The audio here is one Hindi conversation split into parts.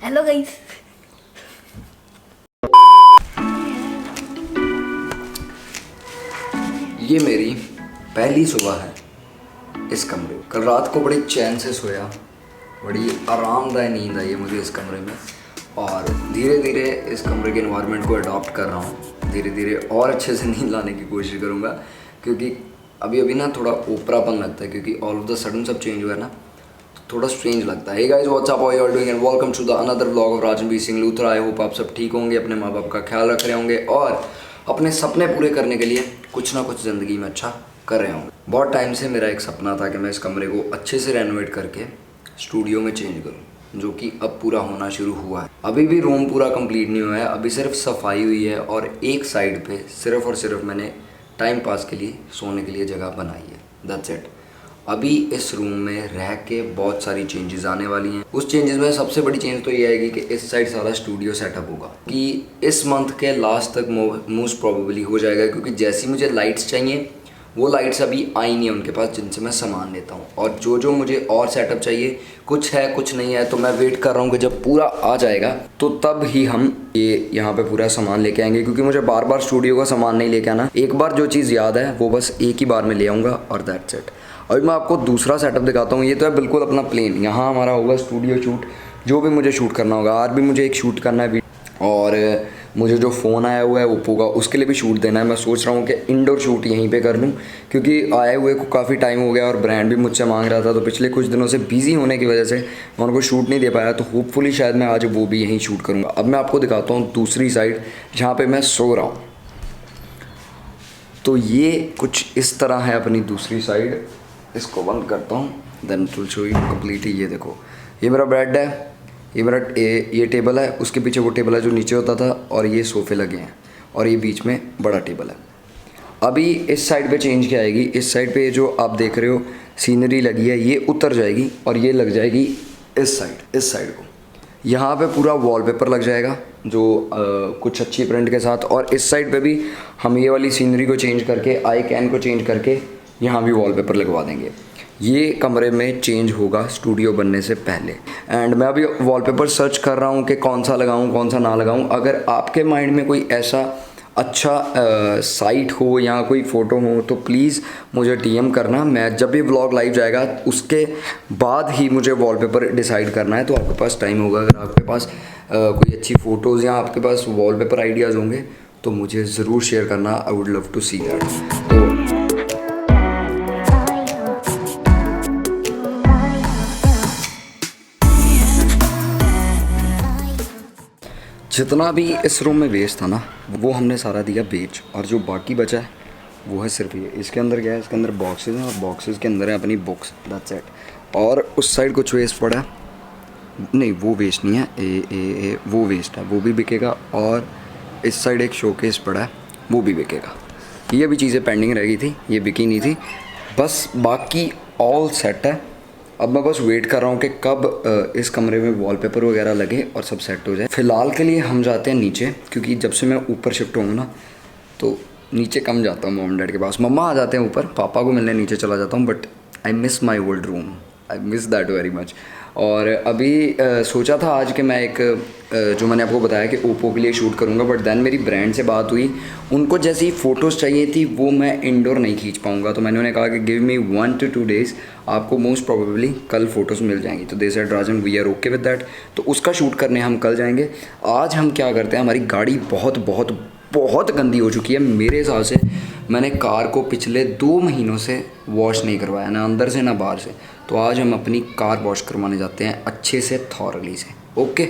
Hello guys. ये मेरी पहली सुबह है इस कमरे में। कल रात को बड़ी चैन से सोया, बड़ी आरामदायक नींद आई है मुझे इस कमरे में, और धीरे धीरे इस कमरे के एनवायरनमेंट को अडॉप्ट कर रहा हूँ। धीरे धीरे और अच्छे से नींद लाने की कोशिश करूँगा, क्योंकि अभी अभी ना थोड़ा ओपरापन लगता है, क्योंकि ऑल ऑफ द सडन सब चेंज हुआ है ना, तो थोड़ा स्ट्रेंज लगता है। Hey guys, what's up, how you are doing and welcome to the another vlog of Rajanvir Singh Luthra. I hope आप सब ठीक होंगे, अपने माँ बाप का ख्याल रख रहे होंगे और अपने सपने पूरे करने के लिए कुछ ना कुछ ज़िंदगी में अच्छा कर रहे होंगे। बहुत टाइम से मेरा एक सपना था कि मैं इस कमरे को अच्छे से रेनोवेट करके स्टूडियो में चेंज करूं, जो कि अब पूरा होना शुरू हुआ है। अभी भी रूम पूरा कंप्लीट नहीं हुआ है, अभी सिर्फ सफाई हुई है और एक साइड पे सिर्फ और सिर्फ मैंने टाइम पास के लिए सोने के लिए जगह बनाई है। That's it. अभी इस रूम में रह के बहुत सारी चेंजेस आने वाली हैं। उस चेंजेस में सबसे बड़ी चेंज तो ये आएगी कि इस साइड सारा स्टूडियो सेटअप होगा, कि इस मंथ के लास्ट तक मोस्ट प्रोबेबली हो जाएगा, क्योंकि जैसी मुझे लाइट्स चाहिए वो लाइट्स अभी आई नहीं है उनके पास, जिनसे मैं सामान लेता हूँ। और जो मुझे और सेटअप चाहिए, कुछ है कुछ नहीं है, तो मैं वेट कर रहा हूँ कि जब पूरा आ जाएगा तो तब ही हम ये यहाँ पे पूरा सामान लेके आएंगे, क्योंकि मुझे बार बार स्टूडियो का सामान नहीं लेके आना। एक बार जो चीज़ याद है वो बस एक ही बार में ले आऊँगा और दैट्स इट। अभी मैं आपको दूसरा सेटअप दिखाता हूँ। ये तो है बिल्कुल अपना प्लेन, यहाँ हमारा होगा स्टूडियो शूट, जो भी मुझे शूट करना होगा। आज भी मुझे एक शूट करना है, और मुझे जो फ़ोन आया हुआ है ओप्पो का, उसके लिए भी शूट देना है। मैं सोच रहा हूँ कि इंडोर शूट यहीं पे कर लूँ, क्योंकि आए हुए को काफ़ी टाइम हो गया और ब्रांड भी मुझसे मांग रहा था, तो पिछले कुछ दिनों से बिज़ी होने की वजह से मैं उनको शूट नहीं दे पाया। तो होपफुली शायद मैं आज वो भी यहीं शूट करूँगा। अब मैं आपको दिखाता हूँ दूसरी साइड, जहाँ पर मैं सो रहा हूँ। तो ये कुछ इस तरह है अपनी दूसरी साइड। इसको बंद करता हूँ, then to show you completely. ये देखो, ये मेरा बेड है, ये मेरा ये टेबल है, उसके पीछे वो टेबल है जो नीचे होता था, और ये सोफ़े लगे हैं, और ये बीच में बड़ा टेबल है। अभी इस साइड पे चेंज क्या आएगी, इस साइड पे जो आप देख रहे हो सीनरी लगी है, ये उतर जाएगी और ये लग जाएगी इस साइड को। यहाँ पे पूरा वॉलपेपर लग जाएगा जो कुछ अच्छी प्रिंट के साथ, और इस साइड पे भी हम ये वाली सीनरी को चेंज करके, आई कैन को चेंज करके यहाँ भी वॉलपेपर लगवा देंगे। ये कमरे में चेंज होगा स्टूडियो बनने से पहले। एंड मैं अभी वॉलपेपर सर्च कर रहा हूँ कि कौन सा लगाऊँ कौन सा ना लगाऊँ। अगर आपके माइंड में कोई ऐसा अच्छा साइट हो या कोई फ़ोटो हो तो प्लीज़ मुझे डीएम करना। मैं जब भी व्लॉग लाइव जाएगा उसके बाद ही मुझे वॉलपेपर डिसाइड करना है, तो आपके पास टाइम होगा। अगर आपके पास कोई अच्छी फ़ोटोज़ या आपके पास वॉलपेपर आइडियाज़ होंगे तो मुझे ज़रूर शेयर करना। I would love to see that. तो जितना भी इस रूम में वेस्ट था ना, वो हमने सारा दिया बेच, और जो बाकी बचा है वो है सिर्फ ये। इसके अंदर क्या है, इसके अंदर बॉक्सेस हैं और बॉक्सेस के अंदर है अपनी बुक्स, दैट्स इट। और उस साइड कुछ वेस्ट पड़ा है, नहीं वो वेस्ट नहीं है, वो वेस्ट है, वो भी बिकेगा। और इस साइड एक शोकेस पड़ा है, वो भी बिकेगा। ये भी चीज़ें पेंडिंग रह गई थी, ये बिकी नहीं थी, बस बाकी ऑल सेट है। अब मैं बस वेट कर रहा हूँ कि कब इस कमरे में वॉलपेपर वगैरह लगे और सब सेट हो जाए। फ़िलहाल के लिए हम जाते हैं नीचे, क्योंकि जब से मैं ऊपर शिफ्ट हूँ ना तो नीचे कम जाता हूँ मॉम डैड के पास। मम्मा आ जाते हैं ऊपर, पापा को मिलने नीचे चला जाता हूँ, but I miss my old room, I miss that very much. और अभी सोचा था आज कि मैं एक जो मैंने आपको बताया कि ओप्पो के लिए शूट करूँगा, बट दैन मेरी ब्रांड से बात हुई, उनको जैसी फ़ोटोज़ चाहिए थी वो मैं इंडोर नहीं खींच पाऊँगा। तो मैंने उन्हें कहा कि गिव मी 1 to 2 days, आपको मोस्ट प्रोबेबली कल फ़ोटोज़ मिल जाएंगी। तो they said Rajan we are okay with that. तो उसका शूट करने हम कल जाएंगे। आज हम क्या करते हैं, हमारी गाड़ी बहुत बहुत बहुत गंदी हो चुकी है मेरे हिसाब से। मैंने कार को पिछले 2 महीनों से वॉश नहीं करवाया, ना अंदर से ना बाहर से। तो आज हम अपनी कार वॉश करवाने जाते हैं अच्छे से, थॉरली से। ओके,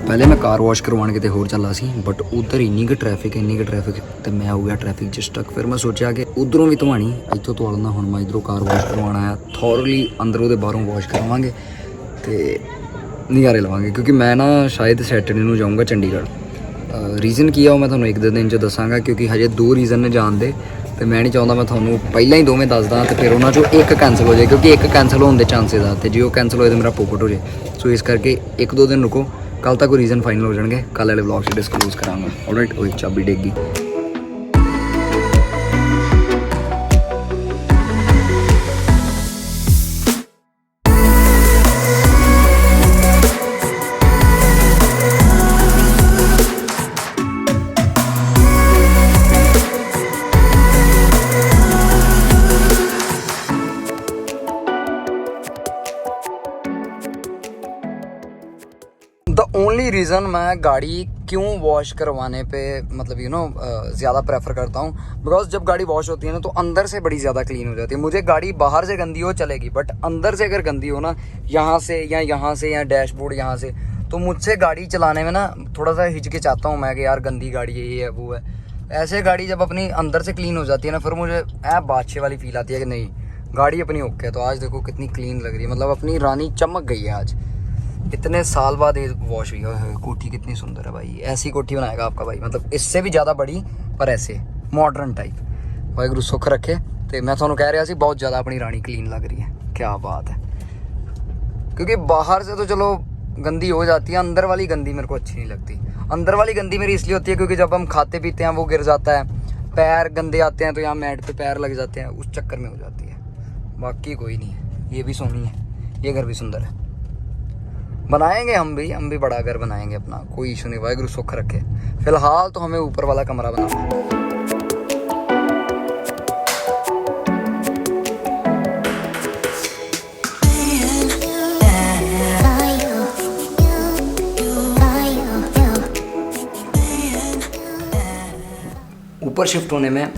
पहले मैं कार वॉश करवाने किते होर चला सी, बट उधर इन्नी क ट्रैफिक तो मैं हो गया ट्रैफिक च स्टक। फिर मैं सोचा कि उधरों भी धोनी, इतों धो लेना। हुण मैं इधरों कार वॉश करवाना है, थॉरली अंदरों ते बाहरों वॉश करवाएंगे ते नज़ारे लवांगे। क्योंकि मैं ना शायद सैटरडे नूं जाऊँगा चंडीगढ़। रीज़न की है मैं तुहानूं एक दो दिन च दसांगा, क्योंकि हजे 2 रीज़न ने जान दे, तो मैं नहीं चाहता मैं तुहानूं पहलां ही दोवें दसदा तो फिर उन्हां चों एक कैंसल हो जाए, क्योंकि एक कैंसल होने के चांसेस आ, तो जो कैंसल होए तो मेरा पोपट हो जाए। सो इस करके 1-2 दिन रुको, कल तक रीज़न फाइनल हो जाएंगे, कल वाले ब्लॉग से डिस्क्लोज करांगा। ऑलराइट, वही चाबी डेगी। द ओनली रीज़न मैं गाड़ी क्यों वॉश करवाने पे मतलब ज़्यादा प्रेफर करता हूँ, बिकॉज जब गाड़ी वॉश होती है ना तो अंदर से बड़ी ज़्यादा क्लीन हो जाती है। मुझे गाड़ी बाहर से गंदी हो चलेगी, बट अंदर से अगर गंदी हो ना, यहाँ से या डैशबोर्ड यहाँ से, तो मुझसे गाड़ी चलाने में ना थोड़ा सा हिचकिचाता हूँ मैं कि यार गंदी गाड़ी है, ये है वो है। ऐसे गाड़ी जब अपनी अंदर से क्लीन हो जाती है ना, फिर मुझे बादशाह वाली फील आती है कि नहीं गाड़ी अपनी ओके है। तो आज देखो कितनी क्लीन लग रही है, मतलब अपनी रानी चमक गई है आज, इतने साल बाद ये वॉश हुई है। कोठी कितनी सुंदर है भाई, ऐसी कोठी बनाएगा आपका भाई, मतलब इससे भी ज़्यादा बड़ी पर ऐसे मॉडर्न टाइप। वाहिगुरू सुख रखे। तो मैं थोड़ा कह रहा सी बहुत ज़्यादा अपनी रानी क्लीन लग रही है, क्या बात है। क्योंकि बाहर से तो चलो गंदी हो जाती है, अंदर वाली गंदी मेरे को अच्छी नहीं लगती। अंदर वाली गंदी मेरी इसलिए होती है क्योंकि जब हम खाते पीते हैं वो गिर जाता है, पैर गंदे आते हैं तो यहाँ मैट पे पैर लग जाते हैं, उस चक्कर में हो जाती है। बाकी कोई नहीं है, ये भी सोनी है, ये घर भी सुंदर है। बनाएंगे हम भी बड़ा घर बनाएंगे अपना, कोई इशू नहीं, वाहिगुरू सुख रखे। फिलहाल तो हमें ऊपर वाला कमरा बनाना है। ऊपर शिफ्ट होने में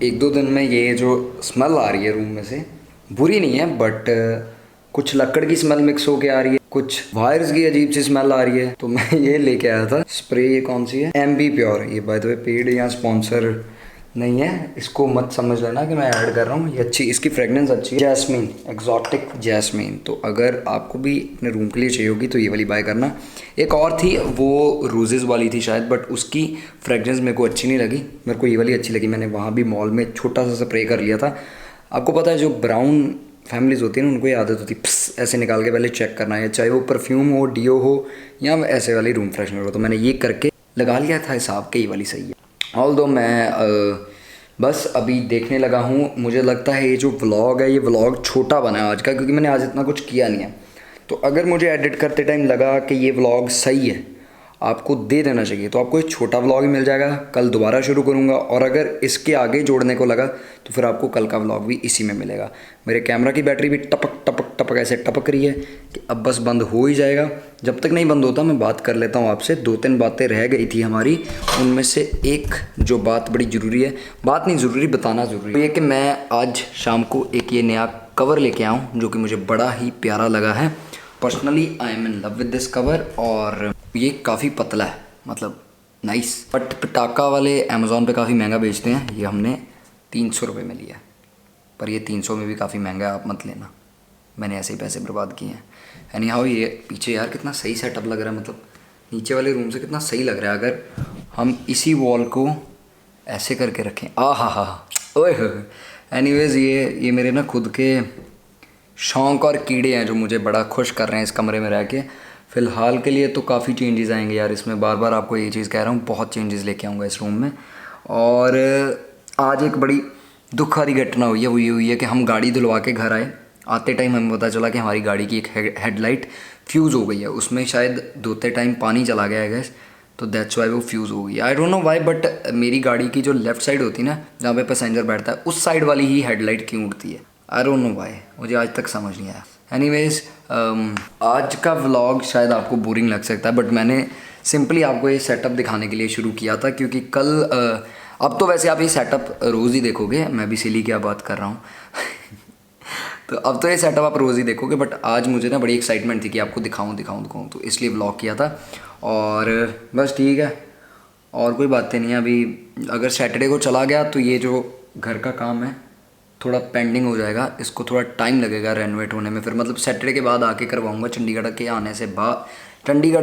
1-2 दिन में ये जो स्मेल आ रही है रूम में से बुरी नहीं है, बट कुछ लकड़ की स्मेल मिक्स होके आ रही है, कुछ वायर्स की अजीब सी स्मेल आ रही है। तो मैं ये लेके आया था स्प्रे। ये कौन सी है? MB pure. ये बाय द वे पेड या स्पॉन्सर नहीं है, इसको मत समझ लेना कि मैं ऐड कर रहा हूँ। ये अच्छी, इसकी फ्रेगनेंस अच्छी है, जैस्मीन, एक्जॉटिक जैस्मीन। तो अगर आपको भी अपने रूम के लिए चाहिए होगी तो ये वाली बाय करना। एक और थी वो रोजेज़ वाली थी शायद, बट उसकी फ्रेगनेंस मेरे को अच्छी नहीं लगी, मेरे को ये वाली अच्छी लगी। मैंने वहाँ भी मॉल में छोटा सा स्प्रे कर लिया था। आपको पता है जो ब्राउन फैमिलीज़ होती है ना, उनको ये आदत होती है ऐसे निकाल के पहले चेक करना है, चाहे वो परफ्यूम हो, डीओ हो या ऐसे वाली रूम फ्रेशनर हो। तो मैंने ये करके लगा लिया था हिसाब के, ये वाली सही है। ऑल दो मैं बस अभी देखने लगा हूँ। मुझे लगता है ये जो व्लॉग है, ये व्लॉग छोटा बना है आज का, क्योंकि मैंने आज इतना कुछ किया नहीं है। तो अगर मुझे एडिट करते टाइम लगा कि ये व्लॉग सही है, आपको दे देना चाहिए, तो आपको एक छोटा व्लॉग ही मिल जाएगा। कल दोबारा शुरू करूँगा, और अगर इसके आगे जोड़ने को लगा तो फिर आपको कल का व्लॉग भी इसी में मिलेगा। मेरे कैमरा की बैटरी भी टपक टपक टपक ऐसे टपक रही है कि अब बस बंद हो ही जाएगा। जब तक नहीं बंद होता मैं बात कर लेता हूँ आपसे। 2-3 बातें रह गई थी हमारी, उनमें से एक जो बात बड़ी ज़रूरी है, बात नहीं ज़रूरी, बताना ज़रूरी है, ये कि मैं आज शाम को एक ये नया कवर लेके आऊँ जो कि मुझे बड़ा ही प्यारा लगा है। Personally I am in love with this cover, और ये काफ़ी पतला है, मतलब नाइस। बट पटाका वाले अमेज़ॉन पे काफ़ी महंगा बेचते हैं, ये हमने 300 रुपये में लिया, पर ये 300 में भी काफ़ी महंगा है, आप मत लेना, मैंने ऐसे ही पैसे बर्बाद किए हैं। एनी हाउ, ये पीछे यार कितना सही सेटअप लग रहा है, मतलब नीचे वाले रूम से कितना सही लग रहा है। अगर हम इसी वॉल को ऐसे करके रखें, हा ओए हो। एनीवेज़ ये मेरे ना खुद के शौक़ और कीड़े हैं जो मुझे बड़ा खुश कर रहे हैं इस कमरे में रह के। फ़िलहाल के लिए तो काफ़ी चेंजेस आएंगे यार इसमें, बार बार आपको ये चीज़ कह रहा हूँ, बहुत चेंजेस लेके आऊँगा इस रूम में। और आज एक बड़ी दुख वाली घटना हुई है कि हम गाड़ी धुलवा के घर आए, आते टाइम हमें पता चला कि हमारी गाड़ी की एक हेडलाइट फ्यूज़ हो गई है। उसमें शायद धोते टाइम पानी चला गया है गैस, तो दैट्स वाई वो फ्यूज़ हो गई। I don't know why, but मेरी गाड़ी की जो लेफ़्ट साइड होती है ना, जहाँ पे पैसेंजर बैठता है, उस साइड वाली ही हेडलाइट क्यों उड़ती है, आई डोंट नो वाई, मुझे आज तक समझ नहीं आया। एनीवेज़ आज का व्लॉग शायद आपको बोरिंग लग सकता है, बट मैंने सिंपली आपको ये सेटअप दिखाने के लिए शुरू किया था, क्योंकि कल अब तो वैसे आप ये सेटअप रोज़ ही देखोगे, मैं भी सिली क्या बात कर रहा हूँ तो अब तो ये सेटअप आप रोज़ ही देखोगे, बट आज मुझे ना बड़ी एक्साइटमेंट थी कि आपको दिखाऊँ, तो इसलिए व्लॉग किया था। और बस ठीक है, और कोई बातें नहीं है। अभी अगर सैटरडे को चला गया तो ये जो घर का काम है थोड़ा पेंडिंग हो जाएगा, इसको थोड़ा टाइम लगेगा रेनोवेट होने में। फिर मतलब सैटरडे के बाद आके करवाऊँगा, चंडीगढ़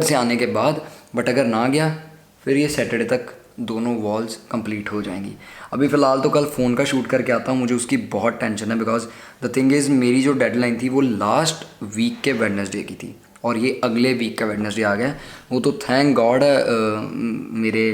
से आने के बाद। बट अगर ना गया फिर ये सैटरडे तक दोनों वॉल्स कंप्लीट हो जाएंगी। अभी फ़िलहाल तो कल फ़ोन का शूट करके आता हूँ, मुझे उसकी बहुत टेंशन है, बिकॉज द थिंग इज़ मेरी जो डेडलाइन थी वो लास्ट वीक के वेडनेसडे की थी, और ये अगले वीक का वेडनेसडे आ गया। वो तो थैंक गॉड मेरे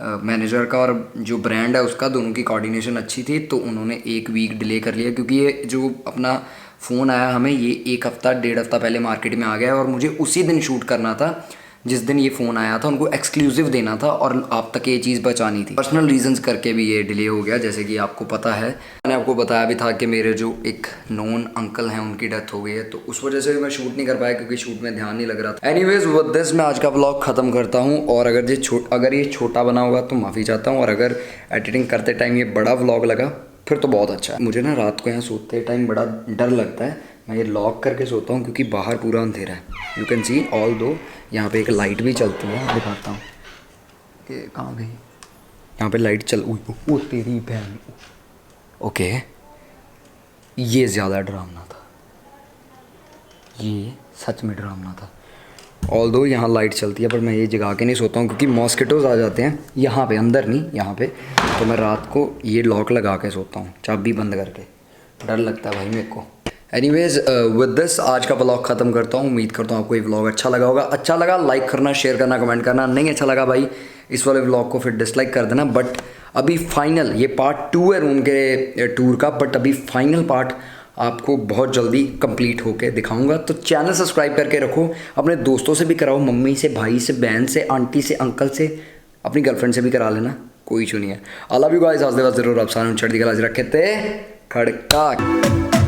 मैनेजर का और जो ब्रांड है उसका दोनों की कोऑर्डिनेशन अच्छी थी, तो उन्होंने एक वीक डिले कर लिया, क्योंकि ये जो अपना फ़ोन आया हमें ये 1 हफ़्ता 1.5 हफ़्ता पहले मार्केट में आ गया है और मुझे उसी दिन शूट करना था जिस दिन ये फ़ोन आया था। उनको एक्सक्लूसिव देना था और आप तक ये चीज़ बचानी थी। पर्सनल रीजंस करके भी ये डिले हो गया, जैसे कि आपको पता है, मैंने आपको बताया भी था कि मेरे जो एक नोन अंकल हैं उनकी डेथ हो गई है, तो उस वजह से भी मैं शूट नहीं कर पाया क्योंकि शूट में ध्यान नहीं लग रहा था। एनीवेज विद दिस मैं आज का ब्लॉग ख़त्म करता हूँ, और अगर ये छोटा बना होगा तो माफ़ी चाहता हूँ, और अगर एडिटिंग करते टाइम ये बड़ा व्लॉग लगा फिर तो बहुत अच्छा है। मुझे ना रात को यहाँ सोते टाइम बड़ा डर लगता है, मैं ये लॉक करके सोता हूँ क्योंकि बाहर पूरा अंधेरा है। यू कैन सी ऑल दो यहाँ पे एक लाइट भी चलती है, दिखाता हूँ कि कहाँ गई। यहाँ पे लाइट चल, ओ तेरी बहन। ओके, ये ज़्यादा डरावना था, ये सच में डरावना था। ऑल दो यहाँ लाइट चलती है पर मैं ये जगा के नहीं सोता हूँ क्योंकि मॉस्किटोज़ आ जाते हैं यहाँ पे, अंदर नहीं यहाँ पे, तो मैं रात को ये लॉक लगा के सोता हूँ, चाबी बंद करके। डर लगता है भाई मेरे को। एनीवेज विद दिस आज का व्लॉग ख़त्म करता हूँ। उम्मीद करता हूँ आपको ये व्लॉग अच्छा लगा होगा। अच्छा लगा लाइक करना, शेयर करना, कमेंट करना। नहीं अच्छा लगा भाई इस वाले व्लॉग को फिर डिसलाइक कर देना। बट अभी फाइनल ये पार्ट 2 है रूम के टूर का, बट अभी फाइनल पार्ट आपको बहुत जल्दी कंप्लीट होके दिखाऊंगा। तो चैनल सब्सक्राइब करके रखो, अपने दोस्तों से भी कराओ, मम्मी से, भाई से, बहन से, आंटी से, अंकल से, अपनी गर्लफ्रेंड से भी करा लेना, कोई इशू नहीं है। आई लव यू गाइस, आज दे जरूर आप सारे चढ़ दी गला रखे थे खड़का।